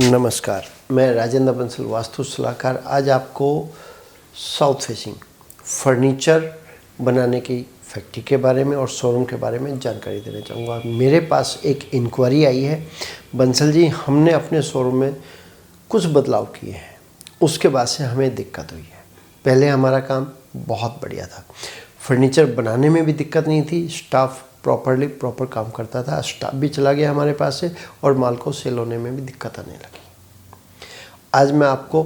नमस्कार, मैं राजेंद्र बंसल वास्तु सलाहकार आज आपको साउथ फेसिंग फर्नीचर बनाने की फैक्ट्री के बारे में और शोरूम के बारे में जानकारी देना चाहूँगा। मेरे पास एक इंक्वायरी आई है, बंसल जी हमने अपने शोरूम में कुछ बदलाव किए हैं, उसके बाद से हमें दिक्कत हुई है। पहले हमारा काम बहुत बढ़िया था, फर्नीचर बनाने में भी दिक्कत नहीं थी, स्टाफ प्रॉपर काम करता था, स्टाफ भी चला गया हमारे पास से और माल को सेल होने में भी दिक्कत आने लगी। आज मैं आपको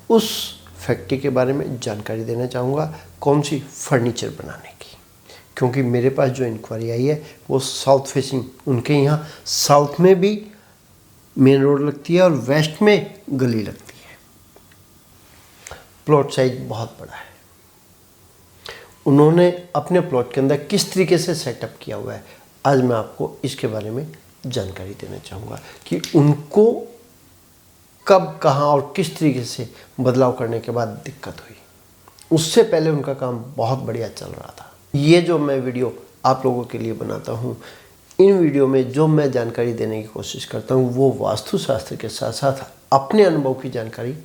उस फैक्ट्री के बारे में जानकारी देना चाहूँगा, कौन सी फर्नीचर बनाने की, क्योंकि मेरे पास जो इंक्वायरी आई है वो साउथ फेसिंग, उनके यहाँ साउथ में भी मेन रोड लगती है और वेस्ट में गली लगती है। प्लॉट साइज बहुत बड़ा है। उन्होंने अपने प्लॉट के अंदर किस तरीके से सेटअप किया हुआ है, आज मैं आपको इसके बारे में जानकारी देना चाहूँगा कि उनको कब, कहाँ और किस तरीके से बदलाव करने के बाद दिक्कत हुई। उससे पहले उनका काम बहुत बढ़िया चल रहा था। ये जो मैं वीडियो आप लोगों के लिए बनाता हूँ, इन वीडियो में जो मैं जानकारी देने की कोशिश करता हूँ वो वास्तुशास्त्र के साथ साथ अपने अनुभव की जानकारी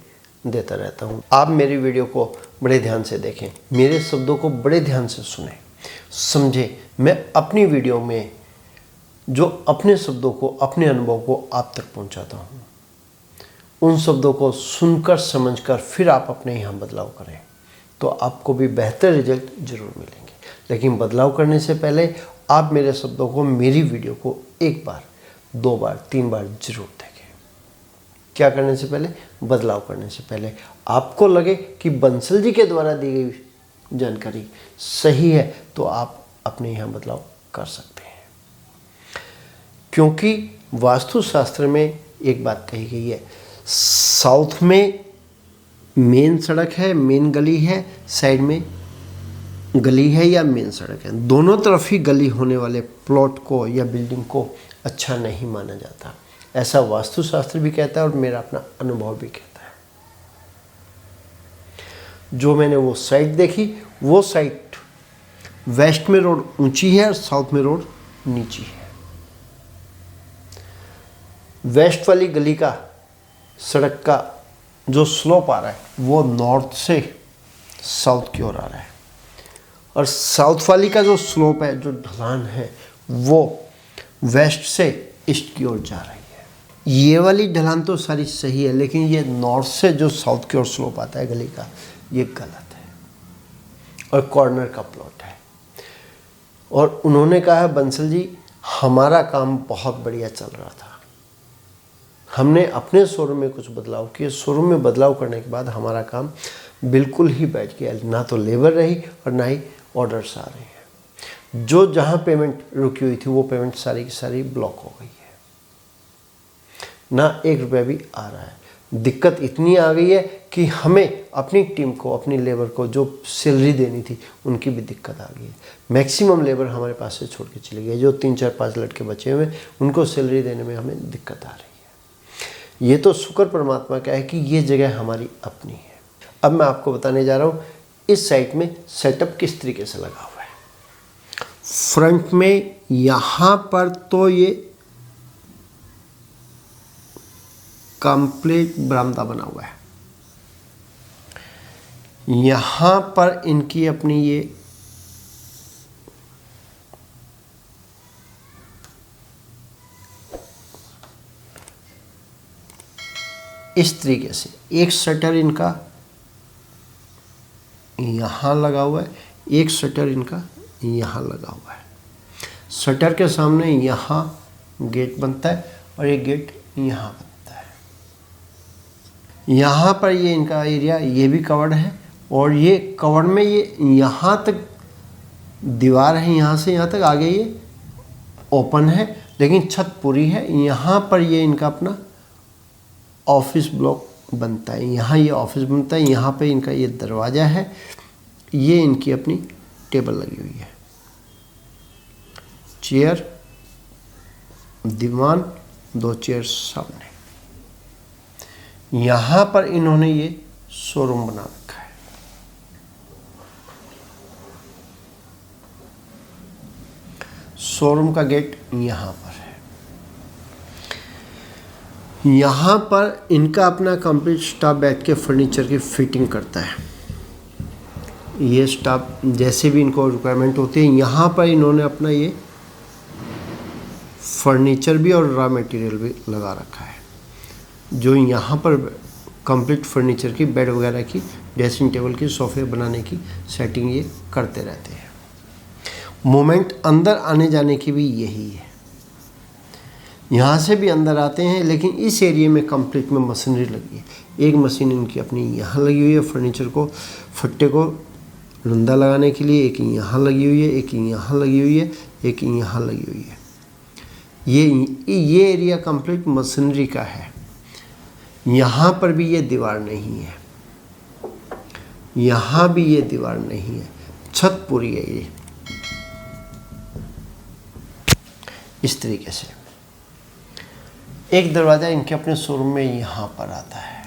देता रहता हूँ। आप मेरी वीडियो को बड़े ध्यान से देखें, मेरे शब्दों को बड़े ध्यान से सुनें, समझें। मैं अपनी वीडियो में जो अपने शब्दों को, अपने अनुभव को आप तक पहुँचाता हूँ, उन शब्दों को सुनकर समझकर फिर आप अपने यहाँ बदलाव करें तो आपको भी बेहतर रिजल्ट जरूर मिलेंगे। लेकिन बदलाव करने से पहले आप मेरे शब्दों को, मेरी वीडियो को एक बार, दो बार, तीन बार जरूर देखें। क्या करने से पहले? बदलाव करने से पहले आपको लगे कि बंसल जी के द्वारा दी गई जानकारी सही है तो आप अपने यहाँ बदलाव कर सकते हैं, क्योंकि वास्तुशास्त्र में एक बात कही गई है, साउथ में मेन सड़क है, मेन गली है, साइड में गली है या मेन सड़क है, दोनों तरफ ही गली होने वाले प्लॉट को या बिल्डिंग को अच्छा नहीं माना जाता। ऐसा वास्तुशास्त्र भी कहता है और मेरा अपना अनुभव भी कहता है। जो मैंने वो साइट देखी, वो साइट वेस्ट में रोड ऊंची है और साउथ में रोड नीची है। वेस्ट वाली गली का, सड़क का जो स्लोप आ रहा है वो नॉर्थ से साउथ की ओर आ रहा है और साउथ वाली का जो स्लोप है, जो ढलान है, वो वेस्ट से ईस्ट की ओर जा रही है। ये वाली ढलान तो सारी सही है, लेकिन ये नॉर्थ से जो साउथ की ओर स्लोप आता है गली का, ये गलत है और कॉर्नर का प्लॉट है। और उन्होंने कहा है, बंसल जी हमारा काम बहुत बढ़िया चल रहा था, हमने अपने शोरूम में कुछ बदलाव किए, शोरूम में बदलाव करने के बाद हमारा काम बिल्कुल ही बैठ गया, ना तो लेबर रही और ना ही ऑर्डर्स आ रहे हैं। जो जहाँ पेमेंट रुकी हुई थी वो पेमेंट सारी की सारी ब्लॉक हो गई है, ना एक रुपया भी आ रहा है। दिक्कत इतनी आ गई है कि हमें अपनी टीम को, अपनी लेबर को जो सैलरी देनी थी उनकी भी दिक्कत आ गई है। मैक्सिमम लेबर हमारे पास से छोड़ के चले गए, जो 3, 4, 5 लड़के बचे हुए उनको सैलरी देने में हमें दिक्कत आ रही है। ये तो शुक्र परमात्मा का है कि ये जगह हमारी अपनी है। अब मैं आपको बताने जा रहा हूँ इस साइट में सेटअप किस तरीके से लगा हुआ है। फ्रंट में यहाँ पर तो ये कंप्लीट बरामदा बना हुआ है। यहाँ पर इनकी अपनी ये इस तरीके से एक शटर इनका यहाँ लगा हुआ है, एक शटर इनका यहाँ लगा हुआ है। शटर के सामने यहाँ गेट बनता है और एक गेट यहाँ बनता है। यहाँ पर ये इनका एरिया ये भी कवर्ड है और ये कवर्ड में ये यहाँ तक दीवार है, यहाँ से यहाँ तक आगे ये ओपन है, लेकिन छत पूरी है। यहाँ पर ये इनका अपना ऑफिस ब्लॉक बनता है, यहाँ ये ऑफिस बनता है, यहाँ पे इनका ये दरवाज़ा है, ये इनकी अपनी टेबल लगी हुई है, चेयर, दीवान, 2 चेयर सामने। यहाँ पर इन्होंने ये शोरूम बना रखा है। शोरूम का गेट यहाँ पर है। यहाँ पर इनका अपना कंप्लीट स्टाफ बैठ के फर्नीचर की फिटिंग करता है। ये स्टाफ जैसे भी इनको रिक्वायरमेंट होती है, यहाँ पर इन्होंने अपना ये फर्नीचर भी और रॉ मटेरियल भी लगा रखा है, जो यहाँ पर कंप्लीट फर्नीचर की, बेड वगैरह की, ड्रेसिंग टेबल की, सोफ़े बनाने की सेटिंग ये करते रहते हैं। मोमेंट अंदर आने जाने की भी यही है। यहाँ से भी अंदर आते हैं, लेकिन इस एरिया में कंप्लीट में मशीनरी लगी है। एक मशीन इनकी अपनी यहाँ लगी हुई है फर्नीचर को, फट्टे को लंदा लगाने के लिए, एक यहाँ लगी हुई है, एक यहाँ लगी हुई है, एक यहाँ लगी हुई है। ये एरिया कंप्लीट मशीनरी का है। यहाँ पर भी ये दीवार नहीं है, यहाँ भी ये दीवार नहीं है, छत पूरी है ये इस तरीके से। एक दरवाज़ा इनके अपने शोरूम में यहाँ पर आता है।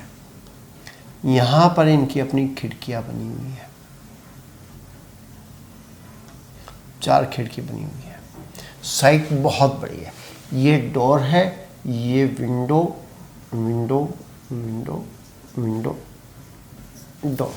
यहाँ पर इनकी अपनी खिड़कियाँ बनी हुई है, 4 खिड़की बनी हुई है। साइट बहुत बड़ी है। ये डोर है, ये window, window, window, window, door.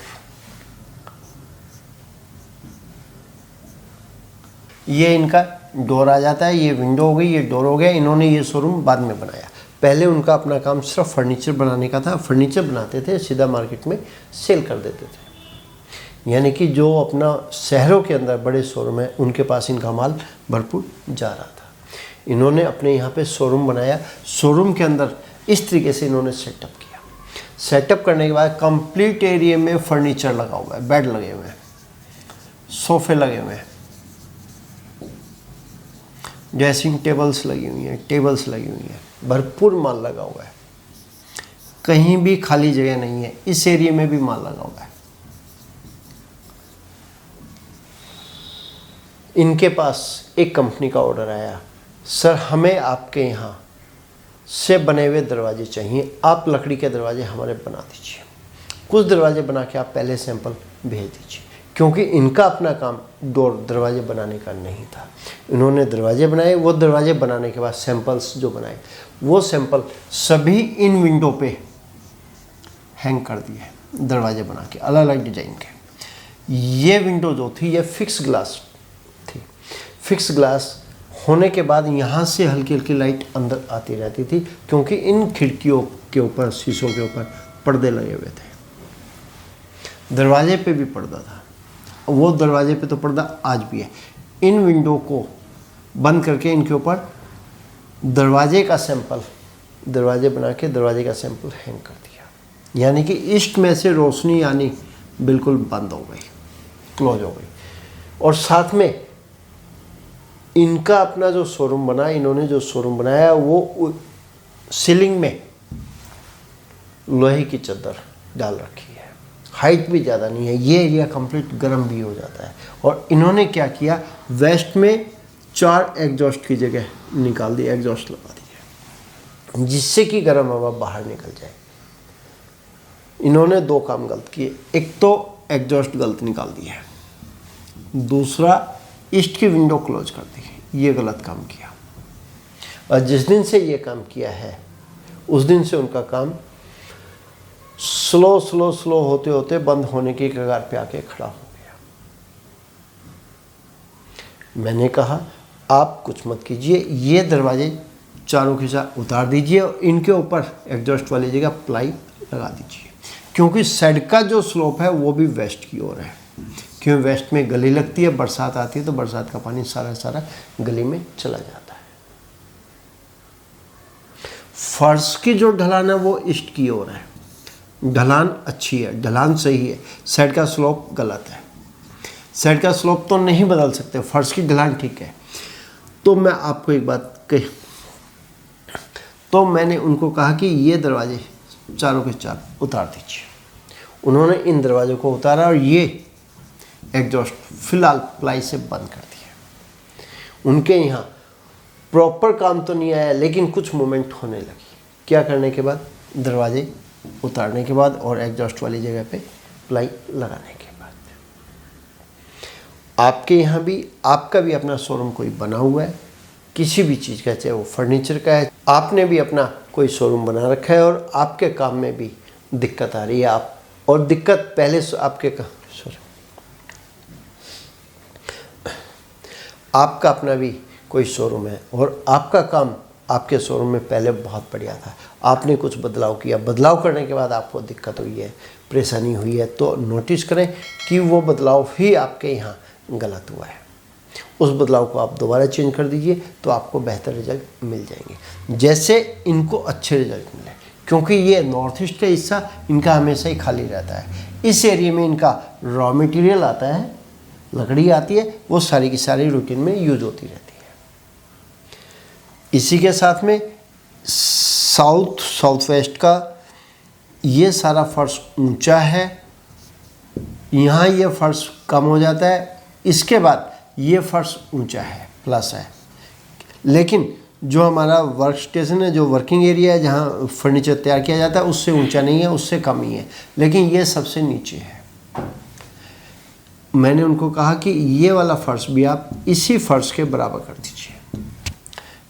ये इनका डोर आ जाता है, ये विंडो हो गई, ये डोर हो गया। इन्होंने ये शोरूम बाद में बनाया। पहले उनका अपना काम सिर्फ फर्नीचर बनाने का था। फर्नीचर बनाते थे, सीधा मार्केट में सेल कर देते थे। यानी कि जो अपना शहरों के अंदर बड़े शोरूम है, उनके पास इनका माल भरपूर जा रहा था। इन्होंने अपने यहाँ पे शोरूम बनाया। शोरूम के अंदर इस तरीके से इन्होंने सेटअप किया। सेटअप करने के बाद कंप्लीट एरिया में फर्नीचर लगा हुआ है, बेड लगे हुए हैं, सोफे लगे हुए हैं, ड्रेसिंग टेबल्स लगी हुई हैं, टेबल्स लगी हुई हैं, भरपूर माल लगा हुआ है। कहीं भी खाली जगह नहीं है। इस एरिया में भी माल लगा हुआ है। इनके पास एक कंपनी का ऑर्डर आया, सर हमें आपके यहाँ से बने हुए दरवाजे चाहिए, आप लकड़ी के दरवाजे हमारे बना दीजिए। कुछ दरवाजे बना के आप पहले सैंपल भेज दीजिए, क्योंकि इनका अपना काम डोर दरवाजे बनाने का नहीं था। इन्होंने दरवाजे बनाए। वो दरवाजे बनाने के बाद सैंपल्स जो बनाए, वो सैंपल सभी इन विंडो पे हैंग कर दिए दरवाजे बना के, अलग अलग डिजाइन के। ये विंडो जो थी ये फिक्स ग्लास थी। फिक्स ग्लास होने के बाद यहाँ से हल्की हल्की लाइट अंदर आती रहती थी, क्योंकि इन खिड़कियों के ऊपर, शीशों के ऊपर पर्दे लगे हुए थे। दरवाजे पे भी पर्दा था। वो दरवाजे पे तो पर्दा आज भी है। इन विंडो को बंद करके इनके ऊपर दरवाजे का सैंपल, दरवाजे बना के दरवाजे का सैंपल हैंग कर दिया। यानी कि ईस्ट में से रोशनी आनी बिल्कुल बंद हो गई, क्लोज हो गई। और साथ में इनका अपना जो शोरूम बना, इन्होंने जो शोरूम बनाया, वो सीलिंग में लोहे की चादर डाल रखी है। हाइट भी ज़्यादा नहीं है। ये एरिया कंप्लीट गर्म भी हो जाता है। और इन्होंने क्या किया, वेस्ट में 4 एग्जॉस्ट की जगह निकाल दी, एग्जॉस्ट लगा दिए, जिससे कि गर्म हवा बाहर निकल जाए। इन्होंने 2 काम गलत किए। एक तो एग्जॉस्ट गलत निकाल दिया, दूसरा ईस्ट की विंडो क्लोज कर दी। ये गलत काम किया। और जिस दिन से ये काम किया है, उस दिन से उनका काम स्लो होते होते बंद होने की कगार पे आके खड़ा हो गया। मैंने कहा आप कुछ मत कीजिए, ये दरवाजे चारों के साथ उतार दीजिए और इनके ऊपर एग्जॉस्ट वाली जगह प्लाई लगा दीजिए, क्योंकि साइड का जो स्लोप है वो भी वेस्ट की ओर है। क्योंकि वेस्ट में गली लगती है, बरसात आती है तो बरसात का पानी सारा गली में चला जाता है। फर्श की जो ढलान है वो ईस्ट की ओर है। ढलान अच्छी है, ढलान सही है, साइड का स्लोप गलत है। साइड का स्लोप तो नहीं बदल सकते, फर्श की ढलान ठीक है। तो मैं आपको एक बात कही, तो मैंने उनको कहा कि ये दरवाजे चारों के चार उतार दीजिए। उन्होंने इन दरवाजों को उतारा और ये एग्जॉस्ट फिलहाल प्लाई से बंद कर दिया। उनके यहाँ प्रॉपर काम तो नहीं आया, लेकिन कुछ मूवमेंट होने लगी। क्या करने के बाद, दरवाजे उतारने के बाद और एग्जॉस्ट वाली जगह पे प्लाई लगाने के बाद। आपके यहाँ भी, आपका भी अपना शोरूम कोई बना हुआ है किसी भी चीज़ का, चाहे वो फर्नीचर का है, आपने भी अपना कोई शोरूम बना रखा है और आपके काम में भी दिक्कत आ रही है, आप और दिक्कत पहले आपके आपका अपना भी कोई शोरूम है और आपका काम आपके शोरूम में पहले बहुत बढ़िया था, आपने कुछ बदलाव किया, बदलाव करने के बाद आपको दिक्कत हुई है, परेशानी हुई है, तो नोटिस करें कि वो बदलाव ही आपके यहाँ गलत हुआ है। उस बदलाव को आप दोबारा चेंज कर दीजिए तो आपको बेहतर रिजल्ट मिल जाएंगे। जैसे इनको अच्छे रिजल्ट मिले, क्योंकि ये नॉर्थ ईस्ट का हिस्सा इनका हमेशा ही खाली रहता है। इस एरिया में इनका रॉ मटेरियल आता है, लकड़ी आती है, वो सारी की सारी रूटीन में यूज होती रहती है। इसी के साथ में साउथ वेस्ट का ये सारा फर्श ऊंचा है, यहाँ ये फर्श कम हो जाता है, इसके बाद ये फर्श ऊंचा है, प्लस है। लेकिन जो हमारा वर्क स्टेशन है, जो वर्किंग एरिया है, जहाँ फर्नीचर तैयार किया जाता है, उससे ऊंचा नहीं है, उससे कम ही है, लेकिन ये सबसे नीचे है। मैंने उनको कहा कि ये वाला फर्श भी आप इसी फर्श के बराबर कर दीजिए।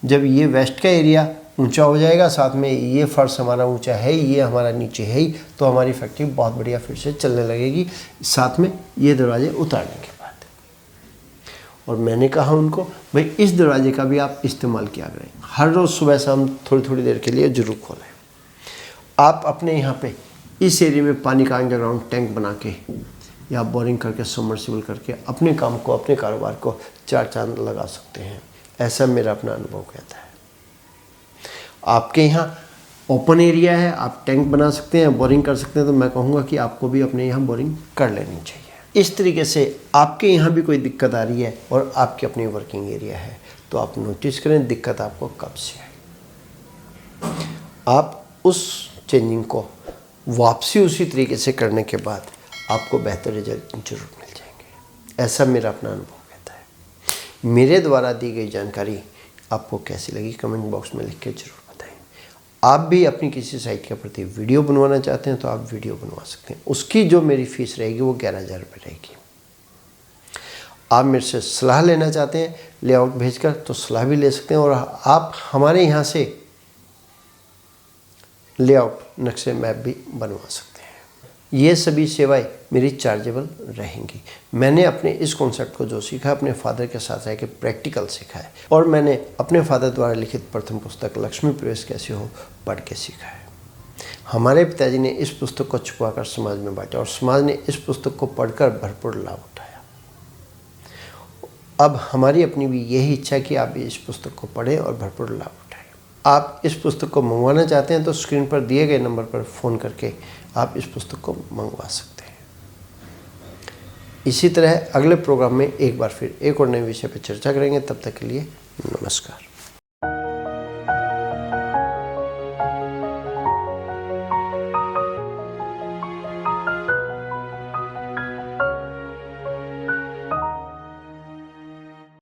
जब ये वेस्ट का एरिया ऊंचा हो जाएगा, साथ में ये फर्श हमारा ऊंचा है, ये हमारा नीचे है ही, तो हमारी फैक्ट्री बहुत बढ़िया फिर से चलने लगेगी, साथ में ये दरवाजे उतारने के बाद। और मैंने कहा उनको, भाई इस दरवाजे का भी आप इस्तेमाल किया करें, हर रोज़ सुबह शाम थोड़ी थोड़ी देर के लिए जरूर खोलें। आप अपने यहाँ पे इस एरिया में पानी का अंडरग्राउंड टैंक बना के या बोरिंग करके, सबमर्सिबल करके अपने काम को, अपने कारोबार को चार चांद लगा सकते हैं। ऐसा मेरा अपना अनुभव कहता है। आपके यहाँ ओपन एरिया है, आप टैंक बना सकते हैं, बोरिंग कर सकते हैं, तो मैं कहूँगा कि आपको भी अपने यहाँ बोरिंग कर लेनी चाहिए। इस तरीके से आपके यहाँ भी कोई दिक्कत आ रही है और आपकी अपनी वर्किंग एरिया है, तो आप नोटिस करें दिक्कत आपको कब से है। आप उस चेंजिंग को वापसी उसी तरीके से करने के बाद आपको बेहतर रिजल्ट जरूर मिल जाएंगे। ऐसा मेरा अपना अनुभव कहता है। मेरे द्वारा दी गई जानकारी आपको कैसी लगी कमेंट बॉक्स में लिख के जरूर बताएं। आप भी अपनी किसी साइट के प्रति वीडियो बनवाना चाहते हैं तो आप वीडियो बनवा सकते हैं। उसकी जो मेरी फीस रहेगी वो 11,000 रुपये रहेगी। आप मेरे से सलाह लेना चाहते हैं लेआउट भेजकर, तो सलाह भी ले सकते हैं, और आप हमारे यहाँ से लेआउट नक्शे मैप भी बनवा सकते हैं। ये सभी सेवाएं मेरी चार्जेबल रहेंगी। मैंने अपने इस कॉन्सेप्ट को जो सीखा अपने फादर के साथ रह के प्रैक्टिकल सीखा है, और मैंने अपने फादर द्वारा लिखित प्रथम पुस्तक लक्ष्मी प्रवेश कैसे हो पढ़ के सीखा है। हमारे पिताजी ने इस पुस्तक को छुपाकर समाज में बांटा और समाज ने इस पुस्तक को पढ़कर भरपूर लाभ उठाया। अब हमारी अपनी भी यही इच्छा है कि आप इस पुस्तक को पढ़ें और भरपूर लाभ उठाएं। आप इस पुस्तक को मंगवाना चाहते हैं तो स्क्रीन पर दिए गए नंबर पर फ़ोन करके आप इस पुस्तक को मंगवा सकते हैं। इसी तरह अगले प्रोग्राम में एक बार फिर एक और नए विषय पर चर्चा करेंगे। तब तक के लिए नमस्कार।